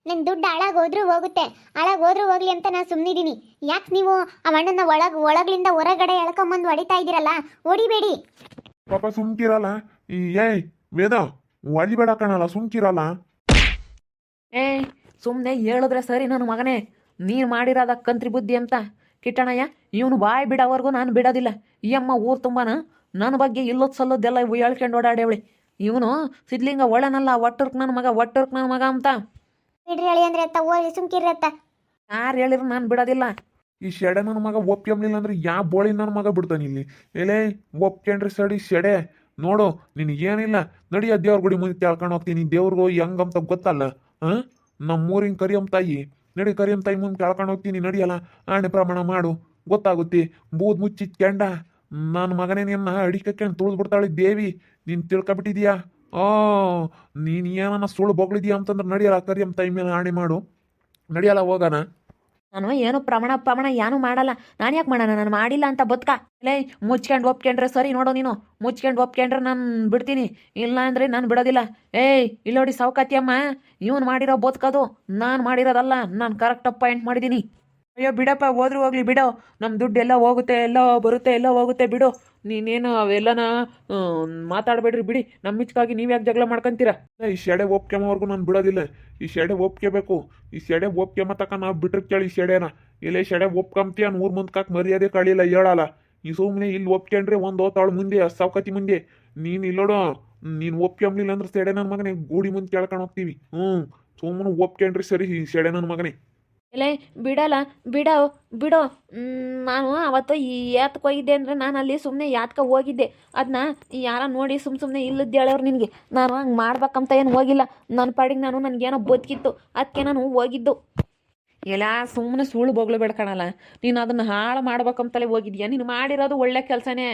ನಿನ್ ದುಡ್ಡು ಹಾಳಾಗೋದ್ರೂ ಹೋಗುತ್ತೆ, ಹಾಳಾಗೋದ್ರೂ ಹೋಗ್ಲಿ ಅಂತ ನಾನು ಸುಮ್ಮನಿದ್ದೀನಿ. ಯಾಕೆ ನೀವು ಆ ಅಣ್ಣನ ಒಳಗಳಿಂದ ಹೊರಗಡೆ ಎಳ್ಕೊಂಬಂದು ಹೊಡಿತಾ ಇದ್ದೀರಲ್ಲ? ಹೊಡಿಬೇಡಿ. ಪಾಪ ಸುಮ್ಕಿರಲ್ಲ. ಏಯ್ ವೇದ, ಹೊಡಿಬೇಡ ಕಣಲ್ಲ, ಸುಮ್ಕಿರಲ್ಲ. ಏಯ್ ಸುಮ್ಮನೆ ಹೇಳಿದ್ರೆ ಸರಿ ನನ್ನ ಮಗನೇ, ನೀನು ಮಾಡಿರೋದ ಕಂತ್ರಿ ಬುದ್ಧಿ ಅಂತ. ಕಿಟ್ಟಣಯ್ಯ, ಇವನು ಬಾಯಿ ಬಿಡೋವರೆಗೂ ನಾನು ಬಿಡೋದಿಲ್ಲ. ಈ ಅಮ್ಮ ಊರು ತುಂಬಾನ ನನ್ನ ಬಗ್ಗೆ ಇಲ್ಲೊತ್ತು ಸಲ್ಲೋದೆಲ್ಲ ಹೇಳ್ಕೊಂಡು ಓಡಾಡೇವಳಿ. ಇವನು ಸಿದ್ಲಿಂಗ ಒಳನಲ್ಲ, ಒಟ್ಟರ್ಕ್ ನನ್ನ ಮಗ ಅಂತ. ಬಿಡ್ರಿ ಹೇಳಿ ಅಂದ್ರೆ ಅತ್ತ, ಹೋಗಿ ಸುಮ್ಕಿರ್ರಿ ಅತ್ತ. ಯಾರು ಹೇಳಿದ್ರು ನಾನು ಬಿಡೋದಿಲ್ಲ. ಈ ಶೆಡೆ ನನ್ನ ಮಗ ಒಪ್ಕೊಂಬ್ಲಿಲ್ಲ ಅಂದ್ರೆ ಯಾವ ಬೋಳಿ ನನ್ನ ಮಗ ಬಿಡ್ತಾನೆ ಇಲ್ಲಿ. ಎಲೇ ಒಪ್ಕೊಂಡ್ರಿ ಸಡಿ ಶೆಡೆ, ನೋಡು ನಿನಗೇನಿಲ್ಲ, ನಡಿಯ ದೇವ್ರ ಗುಡಿ ಮುಂದೆ ಕೇಳ್ಕೊಂಡು ಹೋಗ್ತೀನಿ. ದೇವ್ರಿಗೂ ಹೆಂಗಂತ ಗೊತ್ತಲ್ಲ. ನಮ್ಮೂರಿನ ಕರಿಯಮ್ಮ ತಾಯಿ, ನಡಿ ಕರಿಯಮ್ಮ ತಾಯಿ ಮುಂದೆ ಕೇಳ್ಕೊಂಡು ಹೋಗ್ತೀನಿ. ನಡಿಯಲ್ಲ, ಆಣೆ ಪ್ರಮಾಣ ಮಾಡು, ಗೊತ್ತಾಗುತ್ತೆ. ಬೂದ್ ಮುಚ್ಚಿಟ್ಕೊಂಡ ನನ್ನ ಮಗನೇ ನಿನ್ನ ಅಡಿಕಂಡು ತುಳಿದು ಬಿಡ್ತಾಳೆ ದೇವಿ. ನೀನು ತಿಳ್ಕೊಬಿಟ್ಟಿದ್ಯಾ? ಓ, ನೀನು ಏನನ್ನ ಸುಳ್ಳು ಬೊಗಳಿದ್ಯಾ ಅಂತಂದ್ರೆ ನಡಿಯಲ್ಲ, ಕರಿಯಮ್ಮ ತಾಯಿ ಮೇಲೆ ಆಣೆ ಮಾಡು, ನಡಿಯಲ್ಲ ಹೋಗೋಣ. ನಾನು ಏನು ಪ್ರಮಾಣ ಏನೂ ಮಾಡಲ್ಲ. ನಾನು ಯಾಕೆ ಮಾಡೋಣ? ನಾನು ಮಾಡಿಲ್ಲ ಅಂತ ಬದುಕ. ಲೇ, ಮುಚ್ಕೊಂಡು ಒಪ್ಕೊಂಡ್ರೆ ಸರಿ. ನೋಡು ನೀನು ಮುಚ್ಕೊಂಡು ಒಪ್ಕೊಂಡ್ರೆ ನಾನು ಬಿಡ್ತೀನಿ, ಇಲ್ಲ ಅಂದರೆ ನಾನು ಬಿಡೋದಿಲ್ಲ. ಏಯ್ ಇಲ್ಲಿ ನೋಡಿ ಸೌಕಾತಿ ಅಮ್ಮ, ಇವನು ಮಾಡಿರೋ ಬದುಕೋದು, ನಾನು ಮಾಡಿರೋದಲ್ಲ. ನಾನು ಕರೆಕ್ಟಾಗಿ ಪಾಯಿಂಟ್ ಮಾಡಿದ್ದೀನಿ. ಅಯ್ಯೋ ಬಿಡಪ್ಪ, ಹೋದ್ರೂ ಹೋಗ್ಲಿ ಬಿಡೋ. ನಮ್ಮ ದುಡ್ಡು ಎಲ್ಲ ಹೋಗುತ್ತೆ, ಎಲ್ಲ ಬರುತ್ತೆ, ಎಲ್ಲ ಹೋಗುತ್ತೆ ಬಿಡು. ನೀನೇನು ಅವೆಲ್ಲನ ಮಾತಾಡಬೇಡ್ರಿ ಬಿಡಿ. ನಮ್ಮ ಮಿಚ್ಕಾಗಿ ನೀವು ಯಾಕೆ ಜಗಳ ಮಾಡ್ಕೊಂತೀರಾ? ಈ ಶೆಡೆ ಒಪ್ಕೊಂಬವರೆಗೂ ನಾನು ಬಿಡೋದಿಲ್ಲ. ಈ ಶೆಡೆ ಒಪ್ಕೋಬೇಕು. ಈ ಶೆಡೆ ಒಪ್ಕೊಂಬ ತಕ್ಕ ನಾವು ಬಿಟ್ರೆ ಕೇಳಿ ಈ ಶೆಡೆನ. ಇಲ್ಲೇ ಶೆಡೆ ಒಪ್ಕೊಂತೀಯ, ನೂರು ಮುಂದ್ಕಾಕ್ ಮರ್ಯಾದೆ ಕಳಿಲ್ಲ ಹೇಳಲ್ಲ. ಈ ಸುಮ್ಮನೆ ಇಲ್ಲಿ ಒಪ್ಕೊಂಡ್ರೆ ಒಂದು ಓತಾಳು ಮುಂದೆ, ಸೌಕತಿ ಮುಂದೆ. ನೀನು ಇಲ್ಲೋಡು, ನೀನು ಒಪ್ಕೊಂಬ್ಲಿಲ್ಲ ಅಂದ್ರೆ ಶೆಡೆ ನನ್ನ ಮಗನೇ ಗೂಡಿ ಮುಂದೆ ಕೇಳ್ಕೊಂಡು ಹೋಗ್ತೀವಿ. ಸುಮ್ಮನೆ ಒಪ್ಕೊಂಡ್ರಿ ಸರಿ ಈ ಶೆಡೆ ನನ್ನ ಮಗನೇ. ಇಲ್ಲೇ ಬಿಡಲ್ಲ, ಬಿಡೋ. ನಾನು ಅವತ್ತು ಈ ಯಾತಕ್ಕೆ ಹೋಗಿದ್ದೆ ಅಂದರೆ, ನಾನು ಅಲ್ಲಿ ಸುಮ್ಮನೆ ಯಾತಕ್ಕೆ ಹೋಗಿದ್ದೆ, ಅದನ್ನ ಯಾರ ನೋಡಿ ಸುಮ್ಮನೆ ಇಲ್ಲದ್ದು ಹೇಳೋರು ನಿನಗೆ. ನಾನು ಹಂಗೆ ಮಾಡ್ಬೇಕಂತ ಏನು ಹೋಗಿಲ್ಲ. ನನ್ನ ಪಾಡಿಗೆ ನನಗೇನೋ ಬದುಕಿತ್ತು, ಅದಕ್ಕೆ ನಾನು ಹೋಗಿದ್ದು. ಎಲ್ಲ ಸುಮ್ಮನೆ ಸುಳ್ಳು ಬೊಗಳು ಬೇಡ್ಕೊಳಲ್ಲ. ನೀನು ಅದನ್ನು ಹಾಳು ಮಾಡ್ಬೇಕಂತಲೇ ಹೋಗಿದ್ಯಾ? ನೀನು ಮಾಡಿರೋದು ಒಳ್ಳೆ ಕೆಲಸನೇ.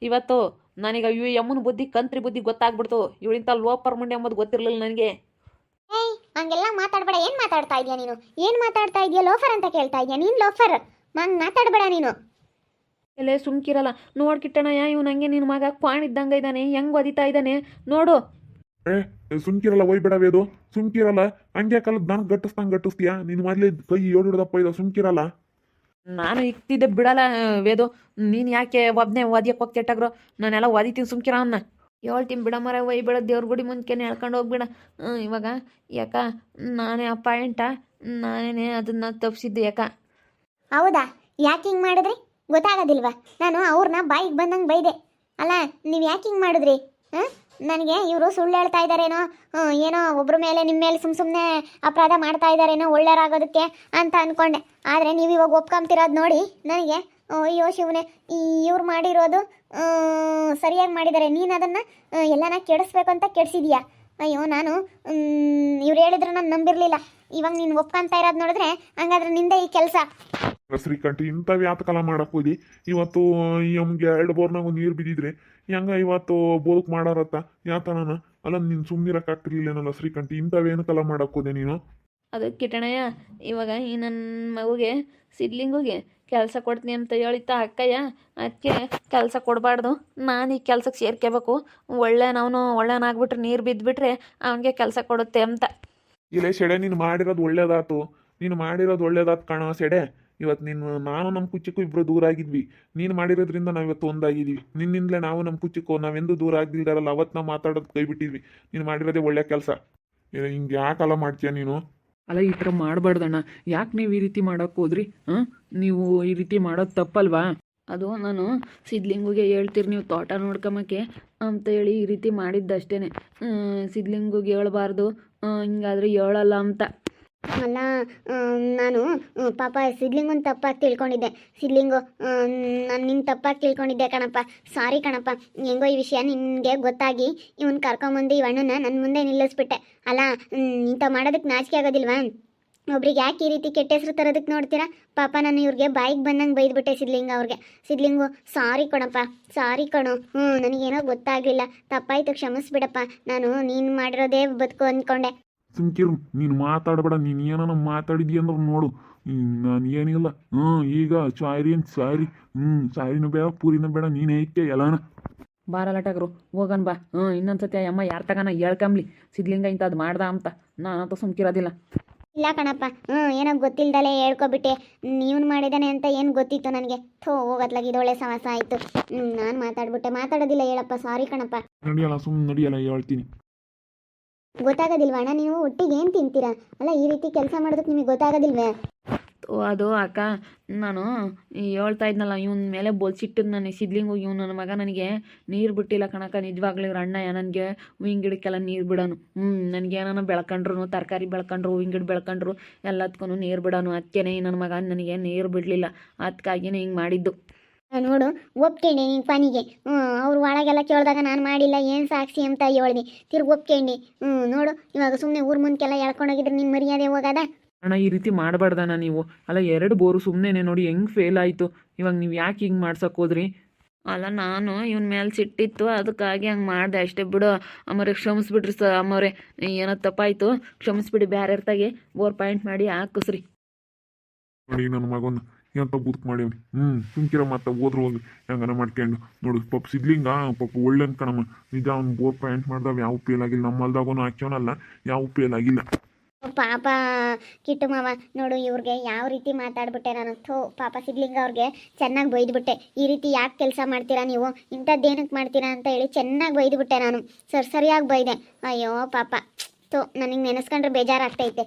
ಇವತ್ತು ನನಗೆ ಅಯ್ಯೋ ಯಮ್ಮನ ಬುದ್ಧಿ, ಕಂತ್ರಿ ಬುದ್ಧಿ ಗೊತ್ತಾಗ್ಬಿಡ್ತು. ಇವಳಿಂತ ಲೋಪರ್ ಮುಂಡೆ ಎಂಬುದು ಗೊತ್ತಿರಲಿಲ್ಲ ನನಗೆ. ಏಯ್ ಹಂಗೆಲ್ಲ ಮಾತಾಡ್ಬೇಡ. ಏನ್ ಮಾತಾಡ್ತಾ ಇದೀಯ ನೀನು? ಏನ್ ಮಾತಾಡ್ತಾ ಇದೀಯ? ಲೋಫರ್ ಅಂತ ಕೇಳ್ತಾ ಇದೀಯ ನೀನ್? ಲೋಫರ್ ಹಂಗ್ ಮಾತಾಡ್ಬೇಡ ನೀನು. ಎಲ್ಲೇ ಸುಮ್ಕಿರಲ್ಲ. ನೋಡ್ಕಿಟ್ಟಣಯ್ಯ, ಇವ್ನು ಹಂಗೆ ನಿನ್ನ ಮಗ ಕ್ವಾಣ್ ಇದ್ದಂಗೆ ಇದ್ದಾನೆ, ಹೆಂಗೆ ಒದಿತಾ ಇದ್ದಾನೆ ನೋಡು. ಸುಮ್ಕಿರಲ್ಲ, ಒಯ್ಬೇಡವೇದು, ಸುಮ್ಕಿರಲ್ಲ. ಹಂಗೆ ಕಲದ್ ನಾನು ಗಟ್ಟಿಸ್ತೀಯಾ? ನಿನ್ನ ಮೊದಲೇ ಕೈ ಏಳುದಪ್ಪ ಇದು, ಸುಮ್ಕಿರಲ್ಲ. ನಾನು ಇಕ್ತಿದ್ದೆ ಬಿಡಲ್ಲ ವೇದು. ನೀನು ಯಾಕೆ ಒಬ್ಬನೇ ಒದಿಯಕ್ಕೆ ಹೋಗ್ತಿಟ್ಟಾಗ್ರು? ನಾನೆಲ್ಲ ಒದಿತೀನಿ, ಸುಮ್ಕಿರ ಅವನ್ನ ಹೇಳ್ತೀನಿ. ಬಿಡ ಮರ, ಒಯ್ಬೇಡ, ದೇವ್ರ ಗುಡಿ ಮುಂದ್ಕೆನೆ ಹೇಳ್ಕೊಂಡು ಹೋಗ್ಬಿಡ. ಇವಾಗ ಯಾಕ ನಾನೇ ಆ ಪಾಯಿಂಟ, ನಾನೇ ಅದನ್ನ ತಪ್ಪಿಸಿದ್ದು ಯಾಕ? ಹೌದಾ? ಯಾಕೆ ಹಿಂಗ್ ಮಾಡಿದ್ರಿ? ಗೊತ್ತಾಗೋದಿಲ್ವಾ? ನಾನು ಅವ್ರನ್ನ ಬಾಯಿಗೆ ಬಂದಂಗೆ ಬೈದೆ ಅಲ್ಲ, ನೀವು ಯಾಕೆ ಹಿಂಗೆ ಮಾಡಿದ್ರಿ? ನನಗೆ ಇವರು ಸುಳ್ಳು ಹೇಳ್ತಾ ಇದ್ದಾರೇನೋ, ಏನೋ ಒಬ್ಬರ ಮೇಲೆ ನಿಮ್ಮ ಮೇಲೆ ಸುಮ್ಮನೆ ಅಪರಾಧ ಮಾಡ್ತಾ ಇದ್ದಾರೇನೋ ಒಳ್ಳೆಯರಾಗೋದಕ್ಕೆ ಅಂತ ಅಂದ್ಕೊಂಡೆ. ಆದರೆ ನೀವು ಇವಾಗ ಒಪ್ಕೊಂತಿರೋದು ನೋಡಿ ನನಗೆ ಅಯ್ಯೋ ಶಿವನೇ, ಇವ್ರು ಮಾಡಿರೋದು ಸರಿಯಾಗಿ ಮಾಡಿದ್ದಾರೆ. ನೀನು ಅದನ್ನು ಎಲ್ಲನ ಕೆಡಿಸ್ಬೇಕು ಅಂತ ಕೆಡಿಸಿದೀಯಾ? ಅಯ್ಯೋ, ನಾನು ಇವ್ರು ಹೇಳಿದ್ರು ನಾನು ನಂಬಿರಲಿಲ್ಲ. ಇವಾಗ ನೀನು ಒಪ್ಕೊಂತ ಇರೋದು ನೋಡಿದ್ರೆ ಹಂಗಾದ್ರೆ ನಿಂದೆ ಈ ಕೆಲಸ. ಶ್ರೀಕಂಠಿ, ಇಂಥವು ಯಾತಕಲ್ಲ ಮಾಡಕ್ ಹೋದಿ? ಇವತ್ತು ನಮ್ಗೆ 2 ಬೋರ್ನಾಗ ನೀರು ಬಿದ್ದಿದ್ರೆ ಹೆಂಗ ಇವತ್ತು ಬೋದಕ್ ಮಾಡಾರತ್ತ ಯಾತನ? ಅಲ್ಲ, ನೀನು ಸುಮ್ಮನಿರಕ್ಕಾಗ್ತಿರ್ಲಿಲ್ಲೇನಲ್ಲ ಶ್ರೀಕಂಠಿ? ಇಂಥವೇನಕ್ಕೆಲ್ಲ ಮಾಡಕ್ ಹೋದೆ ನೀನು? ಅದು ಕಿಟಣಯ್ಯ, ಇವಾಗ ಈ ನನ್ನ ಮಗುಗೆ ಸಿದ್ಲಿಂಗುಗೆ ಕೆಲಸ ಕೊಡ್ತೀನಿ ಅಂತ ಹೇಳಿತ್ತ ಅಕ್ಕಯ್ಯ. ಅದಕ್ಕೆ ಕೆಲಸ ಕೊಡಬಾರ್ದು, ನಾನು ಈ ಕೆಲಸಕ್ಕೆ ಸೇರ್ಕೋಬೇಕು. ಒಳ್ಳೆನಾಗ್ಬಿಟ್ರೆ, ನೀರು ಬಿದ್ದುಬಿಟ್ರೆ ಅವನಿಗೆ ಕೆಲಸ ಕೊಡುತ್ತೆ ಅಂತ. ಇಲ್ಲೇ ಶೆಡೆ, ನೀನು ಮಾಡಿರೋದು ಒಳ್ಳೇದಾತು. ನೀನು ಮಾಡಿರೋದು ಒಳ್ಳೇದಾತು ಕಾಣೋ ಶೆಡೆ. ಇವತ್ತು ನಾನು ನಮ್ಮ ಕುಚ್ಚಿಕ್ಕೂ ಇಬ್ಬರು ದೂರ ಆಗಿದ್ವಿ. ನೀನು ಮಾಡಿರೋದ್ರಿಂದ ನಾವು ಇವತ್ತು ಒಂದಾಗಿದ್ವಿ. ನಿನ್ನಿಂದಲೇ ನಾವು ನಮ್ಮ ಕುಚ್ಚಿಕ್ಕೂ ನಾವೆಂದೂ ದೂರ ಆಗಿಲ್ದಾರಲ್ಲ. ಅವತ್ತು ನಾವು ಮಾತಾಡೋದು ಕೈ ಬಿಟ್ಟಿದ್ವಿ. ನೀನು ಮಾಡಿರೋದೇ ಒಳ್ಳೆ ಕೆಲಸ. ಹಿಂಗೆ ಯಾಕಲ್ಲ ಮಾಡ್ತೀಯ ನೀನು? ಅಲ್ಲ, ಈ ಥರ ಮಾಡಬಾರ್ದಣ್ಣ. ಯಾಕೆ ನೀವು ಈ ರೀತಿ ಮಾಡೋಕ್ಕೆ ಹೋದ್ರಿ? ನೀವು ಈ ರೀತಿ ಮಾಡೋದು ತಪ್ಪಲ್ವಾ? ಅದು ನಾನು ಸಿದ್ಲಿಂಗುಗೆ ಹೇಳ್ತೀರಿ ನೀವು ತೋಟ ನೋಡ್ಕೊಂಬಕ್ಕೆ ಅಂತ ಹೇಳಿ ಈ ರೀತಿ ಮಾಡಿದ್ದಷ್ಟೇ. ಸಿದ್ಲಿಂಗುಗೆ ಹೇಳ್ಬಾರ್ದು, ಹಿಂಗಾದ್ರೆ ಹೇಳಲ್ಲ ಅಂತ. ಅಲ್ಲ, ನಾನು ಪಾಪ ಸಿದ್ಲಿಂಗನ್ ತಪ್ಪಾಗಿ ತಿಳ್ಕೊಂಡಿದ್ದೆ. ಸಿದ್ಲಿಂಗು, ನಾನು ನಿನ್ನ ತಪ್ಪಾಗಿ ತಿಳ್ಕೊಂಡಿದ್ದೆ ಕಣಪ್ಪ. ಸಾರಿ ಕಣಪ್ಪ. ಹೆಂಗೋ ಈ ವಿಷಯ ನಿನಗೆ ಗೊತ್ತಾಗಿ ಇವನು ಕರ್ಕೊಂಬಂದು ಇವಣ್ಣನ ನನ್ನ ಮುಂದೆ ನಿಲ್ಲಿಸ್ಬಿಟ್ಟೆ. ಅಲ್ಲ, ಇಂಥ ಮಾಡೋದಕ್ಕೆ ನಾಚಿಕೆ ಆಗೋದಿಲ್ವಾ? ಒಬ್ರಿಗೆ ಯಾಕೆ ಈ ರೀತಿ ಕೆಟ್ಟ ಹೆಸರು ತರೋದಕ್ಕೆ ನೋಡ್ತೀರಾ? ಪಾಪ ನಾನು ಇವ್ರಿಗೆ ಬಾಯಿಗೆ ಬಂದಂಗೆ ಬೈದ್ಬಿಟ್ಟೆ ಅವ್ರಿಗೆ. ಸಿದ್ಲಿಂಗು, ಸಾರಿ ಕಣಪ್ಪ, ಸಾರಿ ಕಣು. ನನಗೇನೋ ಗೊತ್ತಾಗಲಿಲ್ಲ, ತಪ್ಪಾಯ್ತು, ಕ್ಷಮಿಸ್ಬಿಡಪ್ಪ. ನಾನು ನೀನು ಮಾಡಿರೋದೇ ಬದುಕು ಅಂದ್ಕೊಂಡೆ. ಸುಮ್ಕಿರು, ನೀನು ಮಾತಾಡಬೇಡ. ನೀನು ಏನಾನ ಮಾತಾಡಿದ್ಯ ಅಂದ್ರೆ ನೋಡು, ನಾನು ಏನಿಲ್ಲ. ಈಗ ಸಾರಿನೂ ಬೇಡ, ಪೂರಿನೂ ಬೇಡ, ನೀನೇ ಐತೆ ಎಲ್ಲಾನ. ಬಾರಲಟಗ್ರು, ಹೋಗನ್ ಬಾ. ಇನ್ನೊಂದ್ಸತಿ ಅಮ್ಮ ಯಾರ ತಗನ ಹೇಳ್ಕಂಬ್ಲಿ ಸಿದ್ಲಿಂಗ ಇಂಥದ್ದು ಮಾಡ್ದ ಅಂತ. ನಾನಂತೂ ಸುಮ್ಕಿರೋದಿಲ್ಲ. ಇಲ್ಲ ಕಣಪ್ಪ, ಏನೋ ಗೊತ್ತಿಲ್ದಲೆ ಹೇಳ್ಕೊಬಿಟ್ಟೆ. ನೀವ್ನು ಮಾಡಿದಾನೆ ಅಂತ ಏನು ಗೊತ್ತಿತ್ತು ನನಗೆ. ಹೋಗತ್ಲಾಗ ಇದೊಳ್ಳೆ ಸವಾಸ ಆಯಿತು. ನಾನು ಮಾತಾಡ್ಬಿಟ್ಟೆ. ಮಾತಾಡೋದಿಲ್ಲ ಹೇಳಪ್ಪ, ಸಾರಿ ಕಣಪ್ಪ. ನಡಿಯಲ್ಲ, ಸುಮ್ಮನೆ ನಡಿಯಲ್ಲ, ಹೇಳ್ತೀನಿ. ಗೊತ್ತಾಗೋದಿಲ್ವಾ ಅಣ್ಣ, ನೀವು ಒಟ್ಟಿಗೆ ಏನು ತಿಂತೀರಾ? ಅಲ್ಲ, ಈ ರೀತಿ ಕೆಲಸ ಮಾಡೋದಕ್ಕೆ ನಿಮಗೆ ಗೊತ್ತಾಗೋದಿಲ್ವೇ? ಅದು ಅಕ್ಕ, ನಾನು ಹೇಳ್ತಾ ಇದ್ನಲ್ಲ, ಇವನ ಮೇಲೆ ಬೋಲ್ಸಿಟ್ಟು ನಾನು ಸಿದ್ಲಿಂಗು ಇವ್ನು ನನ್ನ ಮಗ ನನಗೆ ನೀರು ಬಿಟ್ಟಿಲ್ಲ ಕಣಕ್ಕ. ನಿಜವಾಗ್ಲೂ ಇವ್ರ ಅಣ್ಣ ನನಗೆ ಹೂವಿನ ಗಿಡಕ್ಕೆಲ್ಲ ನೀರು ಬಿಡೋನು. ನನಗೆ ಏನಾನ ಬೆಳ್ಕೊಂಡ್ರು, ತರಕಾರಿ ಬೆಳ್ಕೊಂಡ್ರು, ಹೂವಿನ ಗಿಡ ಬೆಳ್ಕೊಂಡ್ರು ಎಲ್ಲದಕ್ಕೂ ನೀರು ಬಿಡೋನು. ಅದಕ್ಕೇನೆ ನನ್ನ ಮಗ ನನಗೆ ನೀರು ಬಿಡಲಿಲ್ಲ. ಅದಕ್ಕಾಗಿಯೇ ಹಿಂಗೆ ಮಾಡಿದ್ದು. ನೋಡು, ಒಪ್ಕೊಂಡೆ ನೀನು ಪನಿಗೆ. ಅವ್ರು ಒಳಗೆಲ್ಲ ಕೇಳಿದಾಗ ನಾನು ಮಾಡಿಲ್ಲ, ಏನು ಸಾಕ್ಷಿ ಅಂತ ಹೇಳ್ದೆ. ತಿರ್ಗಿ ಒಪ್ಕೊಂಡೆ. ನೋಡು, ಇವಾಗ ಸುಮ್ಮನೆ ಊರು ಮುಂದೆಲ್ಲ ಎಳ್ಕೊಂಡೋಗಿದ್ರೆ ನಿನ್ನ ಮರ್ಯಾದೆ ಹೋಗದ? ಅಣ್ಣ, ಈ ರೀತಿ ಮಾಡಬಾರ್ದಣ್ಣ ನೀವು. ಅಲ್ಲ, 2 ಬೋರು ಸುಮ್ಮನೆ ನೋಡಿ ಹೆಂಗೆ ಫೇಲ್ ಆಯಿತು. ಇವಾಗ ನೀವು ಯಾಕೆ ಹಿಂಗೆ ಮಾಡ್ಸಕ್ಕೆ ಹೋದ್ರಿ? ಅಲ್ಲ, ನಾನು ಇವನ ಮೇಲೆ ಸಿಟ್ಟಿತ್ತು, ಅದಕ್ಕಾಗಿ ಹಂಗೆ ಮಾಡಿದೆ ಅಷ್ಟೇ ಬಿಡು. ಅಮ್ಮವ್ರೆ ಕ್ಷಮಿಸ್ಬಿಡ್ರಿ ಅಮ್ಮವ್ರೆ, ಏನೋ ತಪ್ಪಾಯಿತು, ಕ್ಷಮಿಸ್ಬಿಡಿ. ಬೇರೆ ಇರ್ತಾಗೆ ಬೋರ್ ಪಾಯಿಂಟ್ ಮಾಡಿ ಹಾಕಿಸ್ರಿ. ನೋಡಿ ನನ್ನ ಮಗನ ಎಂತ ಬುದ್ಕ್ ಮಾಡೀವಿ. ಸುಮ್ಕಿರ ಮತ್ತೆ ಹೋದ್ರು ಹೋಗಿ ಹೆಂಗನ ಮಾಡ್ಕೊಂಡು ನೋಡು. ಪಾಪ ಸಿದ್ಲಿಂಗ ಪಾಪ ಒಳ್ಳೆ ಅನ್ಕಣಮ್ಮ. ನಿಜ ಅವ್ನು ಬೋರ್ ಪಾಯಿಂಟ್ ಮಾಡ್ದಾವ ಯಾವ ಫೇಲ್ ಆಗಿಲ್ಲ. ನಮ್ಮಲ್ದಾಗೂ ಹಾಕ್ಯವನಲ್ಲ, ಯಾವ ಫೇಲ್ ಆಗಿಲ್ಲ. ಪಾಪ ಕಿಟ್ಟು ಮಾವ, ನೋಡು ಇವ್ರಿಗೆ ಯಾವ ರೀತಿ ಮಾತಾಡ್ಬಿಟ್ಟೆ ನಾನು. ಪಾಪ ಸಿದ್ಲಿಂಗ ಅವ್ರಿಗೆ ಚೆನ್ನಾಗಿ ಬೈದ್ಬಿಟ್ಟೆ. ಈ ರೀತಿ ಯಾಕೆ ಕೆಲಸ ಮಾಡ್ತೀರಾ ನೀವು, ಇಂಥದ್ದೇನಕ್ಕೆ ಮಾಡ್ತೀರಾ ಅಂತ ಹೇಳಿ ಚೆನ್ನಾಗಿ ಬೈದ್ಬಿಟ್ಟೆ ನಾನು. ಸರಿಯಾಗಿ ಬೈದೆ. ಅಯ್ಯೋ ಪಾಪ, ನನಗೆ ನೆನೆಸ್ಕೊಂಡ್ರೆ ಬೇಜಾರಾಗ್ತೈತೆ.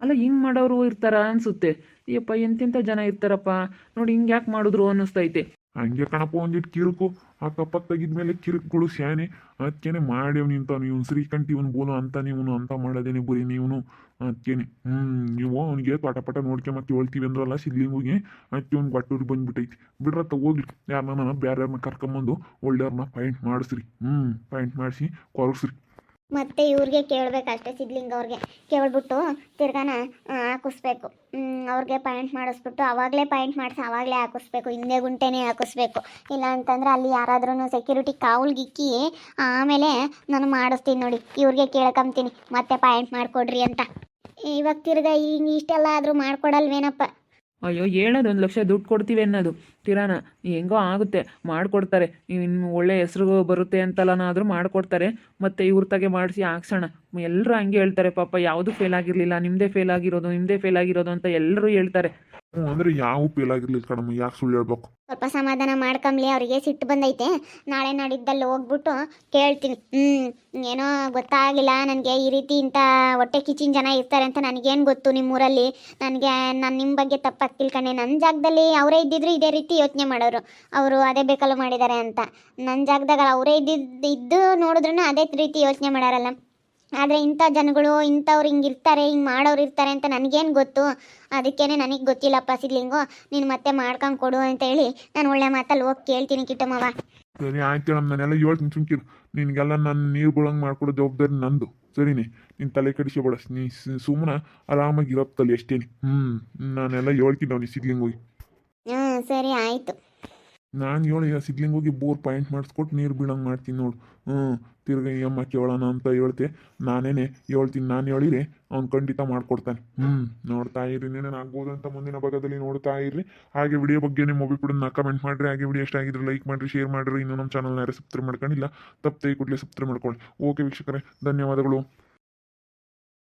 ಅಲ್ಲ, ಹಿಂಗೆ ಮಾಡೋರು ಇರ್ತಾರ ಅನಿಸುತ್ತೆ. ಅಯ್ಯಪ್ಪ, ಎಂತೆಂಥ ಜನ ಇರ್ತಾರಪ್ಪ. ನೋಡಿ, ಹಿಂಗೆ ಯಾಕೆ ಮಾಡಿದ್ರು ಅನ್ನಿಸ್ತೈತೆ. ಹಂಗೆ ಕಣಪ್ಪ, ಒಂದಿಟ್ಟು ಕಿರುಕು ಅಕ್ಕಪಕ್ಕ ತೆಗಿದ್ಮೇಲೆ ಕಿರುಕುಗಳು ಸ್ಯಾನೆ. ಅದಕ್ಕೇನೆ ಮಾಡ್ಯವ್ ನಿಂತಾನು ಇವನು ಶ್ರೀಕಂಠ, ಇವನು ಬೋಲು ಅಂತ ನೀವನು ಅಂತ ಮಾಡೋದೇನೆ ಬರೀ ನೀವನು. ಅದಕ್ಕೇನೆ ನೀವು ಅವ್ನಿಗೆ ಪಟ ನೋಡ್ಕೊಂಬಕ್ಕೆ ಹೇಳ್ತೀವಿ ಅಂದ್ರಲ್ಲ ಸಿದ್ಲಿಂಗಿಗೆ. ಅದಕ್ಕೆ ಅವ್ನು ಬಟ್ಟೂರಿಗೆ ಬಂದ್ಬಿಟ್ಟೈತಿ. ಬಿಡ್ರತ್ತ ಹೋಗ್ಲಿ, ಯಾರನ್ನ ಬೇರೆಯವ್ರನ್ನ ಕರ್ಕೊಂಬಂದು ಒಳ್ಳೆಯವ್ರನ್ನ ಪಾಯಿಂಟ್ ಮಾಡಿಸ್ರಿ. ಪಾಯಿಂಟ್ ಮಾಡಿಸಿ ಕೊರಗ್ಸ್ರಿ. ಮತ್ತೆ ಇವ್ರಿಗೆ ಕೇಳಬೇಕಷ್ಟೇ, ಸಿದ್ಲಿಂಗ ಅವ್ರಿಗೆ ಕೇಳ್ಬಿಟ್ಟು ತಿರ್ಗಾನ ಹಾಕಿಸ್ಬೇಕು. ಅವ್ರಿಗೆ ಪಾಯಿಂಟ್ ಮಾಡಿಸ್ಬಿಟ್ಟು ಅವಾಗಲೇ ಪಾಯಿಂಟ್ ಮಾಡಿಸಿ ಅವಾಗಲೇ ಹಾಕಿಸ್ಬೇಕು. ಹಿಂದೆ ಗುಂಟೆನೇ ಹಾಕಿಸ್ಬೇಕು. ಇಲ್ಲ ಅಂತಂದ್ರೆ ಅಲ್ಲಿ ಯಾರಾದ್ರೂ ಸೆಕ್ಯೂರಿಟಿ ಕಾವಲ್ಗಿಕ್ಕಿ ಆಮೇಲೆ ನಾನು ಮಾಡಿಸ್ತೀನಿ ನೋಡಿ. ಇವ್ರಿಗೆ ಕೇಳ್ಕೊಂತೀನಿ ಮತ್ತೆ ಪಾಯಿಂಟ್ ಮಾಡಿಕೊಡ್ರಿ ಅಂತ. ಇವಾಗ ತಿರ್ಗಾ ಈಗ ಇಷ್ಟೆಲ್ಲ ಆದರೂ ಮಾಡಿಕೊಡಲ್ವೇನಪ್ಪ? ಅಯ್ಯೋ, ಹೇಳೋದು 1 ಲಕ್ಷ ದುಡ್ಡು ಕೊಡ್ತೀವಿ ಅನ್ನೋದು ತಿರಾನ ಹೆಂಗೋ ಆಗುತ್ತೆ, ಮಾಡಿಕೊಡ್ತಾರೆ. ಇನ್ನು ಒಳ್ಳೆ ಹೆಸ್ರು ಬರುತ್ತೆ ಅಂತಲನಾದರೂ ಮಾಡಿಕೊಡ್ತಾರೆ. ಮತ್ತು ಇವ್ರ ತಾಗೆ ಮಾಡಿಸಿ ಹಾಕ್ಸೋಣ. ಎಲ್ಲರೂ ಹಂಗೆ ಹೇಳ್ತಾರೆ ಪಾಪ. ಯಾವುದು ಫೇಲ್ ಆಗಿರಲಿಲ್ಲ, ನಿಮ್ಮದೇ ಫೇಲ್ ಆಗಿರೋದು ಅಂತ ಎಲ್ಲರೂ ಹೇಳ್ತಾರೆ. ಅಂದ್ರೆ ಯಾವ ಫೇಲ್ ಆಗಿರ್ಲಿಲ್ಲ ಕಣಮ್ಮ, ಯಾಕೆ ಸುಳ್ಳು ಹೇಳ್ಬೇಕು? ಸ್ವಲ್ಪ ಸಮಾಧಾನ ಮಾಡ್ಕೊಂಬ್ಲಿ. ಅವರಿಗೆ ಸಿಟ್ಟು ಬಂದೈತೆ. ನಾಳೆ ನಾಡಿದ್ದಲ್ಲಿ ಹೋಗ್ಬಿಟ್ಟು ಕೇಳ್ತೀನಿ. ಏನೋ ಗೊತ್ತಾಗಿಲ್ಲ ನನಗೆ, ಈ ರೀತಿ ಇಂಥ ಹೊಟ್ಟೆ ಕಿಚ್ಚಿನ ಜನ ಇರ್ತಾರೆ ಅಂತ ನನಗೇನು ಗೊತ್ತು ನಿಮ್ಮೂರಲ್ಲಿ. ನಾನು ನಿಮ್ಮ ಬಗ್ಗೆ ತಪ್ಪಾಗಿ ತಿಳ್ಕೊಂಡೆ. ನನ್ನ ಜಾಗದಲ್ಲಿ ಅವರೇ ಇದ್ದಿದ್ರು ಇದೇ ರೀತಿ ಯೋಚನೆ ಮಾಡೋರು. ಅವರು ಅದೇ ಬೇಕಲ್ಲ ಮಾಡಿದ್ದಾರೆ ಅಂತ. ನನ್ನ ಜಾಗದಾಗ ಅವರೇ ಇದ್ದು ನೋಡಿದ್ರೂ ಅದೇ ರೀತಿ ಯೋಚನೆ ಮಾಡಾರಲ್ಲ. ಆದರೆ ಇಂಥ ಜನಗಳು ಇಂಥವ್ರು ಹಿಂಗೆ ಇರ್ತಾರೆ, ಹಿಂಗೆ ಮಾಡೋರು ಇರ್ತಾರೆ ಅಂತ ನನಗೇನು ಗೊತ್ತು? ಅದಕ್ಕೇ ನನಗೆ ಗೊತ್ತಿಲ್ಲಪ್ಪ ಸಿದ್ಲಿಂಗು. ನೀನು ಮತ್ತೆ ಮಾಡ್ಕೊಂಡು ಕೊಡು ಅಂತೇಳಿ ನಾನು ಒಳ್ಳೆ ಮಾತಲ್ಲಿ ಹೋಗಿ ಕೇಳ್ತೀನಿ ಕಿಟ್ಟಮ್ಮವ. ಸರಿ ಆಯ್ತು ಹೇಳಮ್ಮ, ನಾನೆಲ್ಲ ಹೇಳ್ತೀನಿ ಸುಮ್ಕಿರು. ನಿನಗೆಲ್ಲ ನಾನು ನೀರು ಬೀಳಂಗೆ ಮಾಡ್ಕೊಡೋ ಜವಾಬ್ದಾರಿ ನಂದು. ಸರಿನೇ, ನೀನು ತಲೆ ಕೆಡಿಸ್ಬೇಡ. ನೀ ಸುಮ್ಮನೆ ಆರಾಮಾಗಿರತ್ತಲ್ಲಿ ಅಷ್ಟೇನೆ. ನಾನೆಲ್ಲ ಹೇಳ್ತೀನಿ ಅವ್ನಿಗೆ ಸಿದ್ಲಿಂಗೋಗಿ. ಸರಿ ಆಯಿತು. ನಾನು ಹೇಳಿ ಸಿದ್ಲಿಂಗೋಗಿ ಬೋರ್ ಪಾಯಿಂಟ್ ಮಾಡಿಸ್ಕೊಟ್ಟು ನೀರು ಬೀಳಂಗೆ ಮಾಡ್ತೀನಿ ನೋಡು. ತಿರ್ಗಿ ಅಮ್ಮ ಕೇಳೋಣ ಅಂತ ಹೇಳ್ತೆ. ನಾನೇನೆ ಹೇಳ್ತೀನಿ. ನಾನು ಹೇಳಿರಿ ಅವ್ನು ಖಂಡಿತ ಮಾಡ್ಕೊಡ್ತಾನೆ. ನೋಡ್ತಾ ಇರಿ, ಏನೇನು ಆಗ್ಬೋದು ಅಂತ ಮುಂದಿನ ಭಾಗದಲ್ಲಿ ನೋಡ್ತಾ ಇರ್ರಿ. ಹಾಗೆ ವಿಡಿಯೋ ಬಗ್ಗೆ ನಿಮ್ಮ ಅಭಿಪ್ರಾಯನ ಕಮೆಂಟ್ ಮಾಡಿರಿ. ಹಾಗೆ ವಿಡಿಯೋ ಇಷ್ಟ ಆಗಿದ್ರೆ ಲೈಕ್ ಮಾಡಿರಿ, ಶೇರ್ ಮಾಡಿರಿ. ಇನ್ನೂ ನಮ್ಮ ಚಾನಲ್ನ ಯಾರು ಸಬ್ಸ್ಕ್ರೈಬ್ ಮಾಡ್ಕೊಂಡಿಲ್ಲ, ತಪ್ಪದೆ ಕೂಡಲೇ ಸಬ್ಸ್ಕ್ರೈಬ್ ಮಾಡ್ಕೊಳ್ಳಿ. ಓಕೆ ವೀಕ್ಷಕರೇ, ಧನ್ಯವಾದಗಳು.